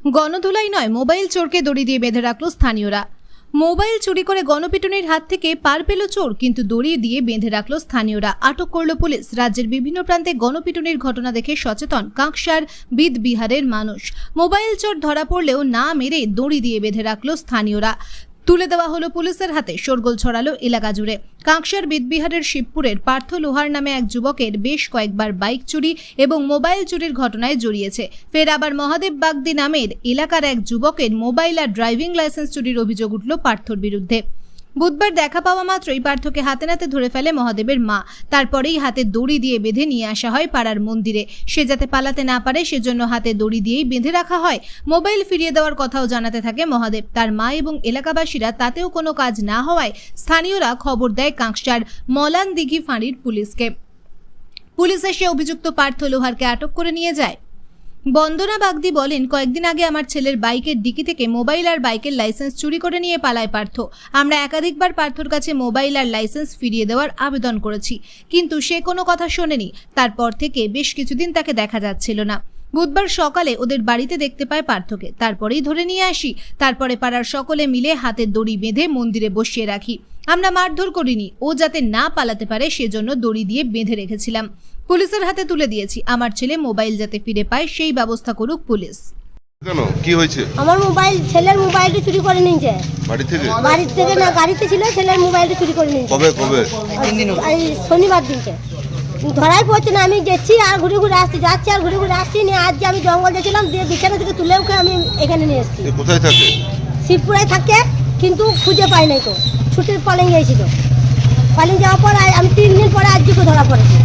গণধোলাই নয়, মোবাইল চোরকে দড়ি দিয়ে বেঁধে রাখল স্থানীয়রা। মোবাইল চুরি করে গণপিটুনির হাত থেকে পার পেল চোর, কিন্তু দড়ি দিয়ে বেঁধে রাখল স্থানীয়রা। আটক করল পুলিশ। রাজ্যের বিভিন্ন প্রান্তে গণপিটুনির ঘটনা দেখে সচেতন কাঁকসার বিহারের মানুষ। মোবাইল চোর ধরা পড়লেও না মেরে দড়ি দিয়ে বেঁধে রাখল স্থানীয়রা। তুলে দেওয়া হলো পুলিশের হাতে। শোরগোল ছড়ালো এলাকা জুড়ে। কাঁকসার বিহারের শিবপুরের পার্থ লোহার নামে এক যুবকের বেশ কয়েকবার বাইক চুরি এবং মোবাইল চুরির ঘটনায় জড়িয়েছে। ফের আবার মহাদেব বাগদি নামের এলাকার এক যুবকের মোবাইল আর ড্রাইভিং লাইসেন্স চুরির অভিযোগ উঠল পার্থর বিরুদ্ধে। বুধবার দেখা পাওয়া মাত্রই পার্থকে হাতে নাতে ধরে ফেলে মহাদেবের মা। তারপরেই হাতে দড়ি দিয়ে বেঁধে নিয়ে আসা হয় পাড়ার মন্দিরে। সে যাতে পালাতে না পারে সেজন্য হাতে দড়ি দিয়েই বেঁধে রাখা হয়। মোবাইল ফিরিয়ে দেওয়ার কথাও জানাতে থাকে মহাদেব। তার মা এবং এলাকাবাসীরা তাতেও কোনো কাজ না হওয়ায় স্থানীয়রা খবর দেয় কাঁকসার মলান দিঘি ফাঁড়ির পুলিশকে। পুলিশ এসে অভিযুক্ত পার্থ লোহারকে আটক করে নিয়ে যায়। বন্দনা বাগদি বলেন, কয়েকদিন আগে আমার ছেলের বাইকের ডিকি থেকে মোবাইল আর বাইকের লাইসেন্স চুরি করে নিয়ে পালায় পার্থ। আমরা একাধিকবার পার্থর কাছে মোবাইল আর লাইসেন্স ফিরিয়ে দেওয়ার আবেদন করেছি, কিন্তু সে কোনো কথা শোনেনি। তারপর থেকে বেশ কিছুদিন তাকে দেখা যাচ্ছিল না। বুধবার সকালে ওদের বাড়িতে দেখতে পায় পার্থকে। তারপরেই ধরে নিয়ে আসি। তারপরে পাড়ার সকলে মিলে হাতের দড়ি বেঁধে মন্দিরে বসিয়ে রাখি। আমরা মারধর করিনি, ও যাতে না পালাতে পারে সেজন্য দড়ি দিয়ে বেঁধে রেখেছিলাম। পুলিশের হাতে তুলে দিয়েছি। আমার ছেলে মোবাইল যাতে ফিরে পায় সেই ব্যবস্থা করুক পুলিশ। কেন, কি হয়েছে? আমার মোবাইল, ছেলের মোবাইলটা চুরি করে নিয়েছে। বাড়ি থেকে না, গাড়িতে ছিল, ছেলের মোবাইলটা চুরি করে নিয়েছে। কবে? এই শনিবার দিনকে ধরাই পড়ছে না। আমি যাচ্ছি আর ঘুরে ঘুরে আসছি, যাচ্ছি আর ঘুরে ঘুরে আসছি। নিয়ে আজ আমি জঙ্গল যাচ্ছিলাম, দিয়ে বিছানা থেকে তুলে ওকে আমি এখানে নিয়ে এসেছি। কোথায় থাকে? শিবপুরে থাকে, কিন্তু খুঁজে পাই নাই। তো ছুটির পালিয়ে গিয়েছিল। পালিয়ে যাওয়ার পর আমি 3 দিন পরে আজকে ধরা পড়েছি।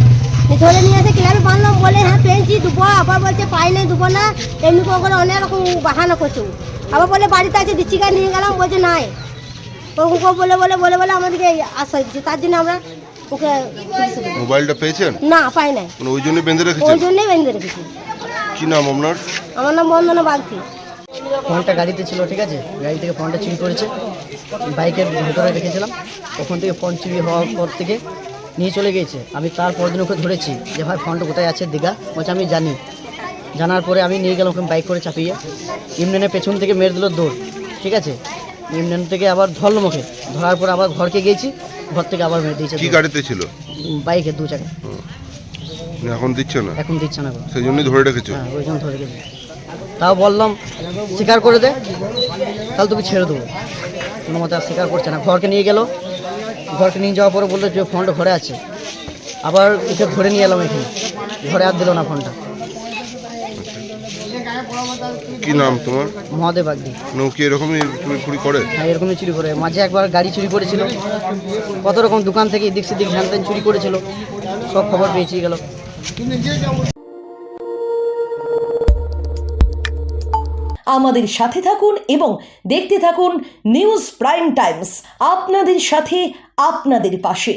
ধরে নিয়ে এসে ক্লাবে বানলাম, বলে হ্যাঁ পেয়েছি দুবো, আবার বলছে পাই নাই দুবো না। এমনি করে অনেক রকম বাহানা করছে। আবার বলে বাড়িতে আছে, দিচ্ছি গা নিয়ে গেলাম, বলছে নাই। ওকে বলে বলে বলে বলে আমাদেরকে আসা দিচ্ছে। তার জন্য আমরা ওকে। মোবাইলটা পেয়েছেন? না, পাই নাই। ওই জন্য বেঁধে রেখেছেন? ওই জন্যই বেঁধে রেখেছি। কি নাম আপনার? আমার নাম বন্দনা বাগদি। ফোনটা গাড়িতে ছিল, ঠিক আছে। গাড়ি থেকে ফোনটা চুরি করেছে, বাইকের ভেতরে রেখেছিলাম। ওখান থেকে ফোন চুরি হওয়ার পর থেকে নিয়ে চলে গিয়েছে। আমি তারপর দিন ওকে ধরেছি যে ভাই ফোনটা কোথায় আছে, দীঘা। বলছে আমি জানি। জানার পরে আমি নিয়ে গেলাম ওকে বাইক করে চাপিয়ে। ইমরানের পেছন থেকে মেরে দিল দৌড়, ঠিক আছে। ইমরান থেকে আবার ধরলো মুখে। ধরার পর আবার ঘরকে গিয়েছি, ঘর থেকে আবার মেরে দিয়েছে। কি গাড়িতে ছিল? বাইকে 2 চাকা। এখন দিচ্ছে না? এখন দিচ্ছে না। সেই জন্যই ধরে রেখেছো? হ্যাঁ, ওই জন্য ধরে রেখেছি। তাও বললাম স্বীকার করে দে, তাহলে তোকে ছেড়ে দেবো। কোনো মতে আর স্বীকার করছে না। ঘরকে নিয়ে গেল। ঘরকে নিয়ে যাওয়ার পরে বললো যে ফোনটা ঘরে আছে। আবার ওকে ধরে নিয়ে এলাম এখানে। ঘরে আর দিল না ফোনটা। কি নাম তোমার? মহাদেব বাগদি। কি এরকমই চুরি করে? হ্যাঁ, এরকমই চুরি করে। মাঝে একবার গাড়ি চুরি করেছিল, কত রকম দোকান থেকে এদিক সেদিক হ্যান ত্যান চুরি করেছিল। সব খবর পেয়েছি গেল। আমাদের সাথে থাকুন এবং দেখতে থাকুন নিউজ প্রাইম টাইমস, আপনাদের সাথে, আপনাদের পাশে।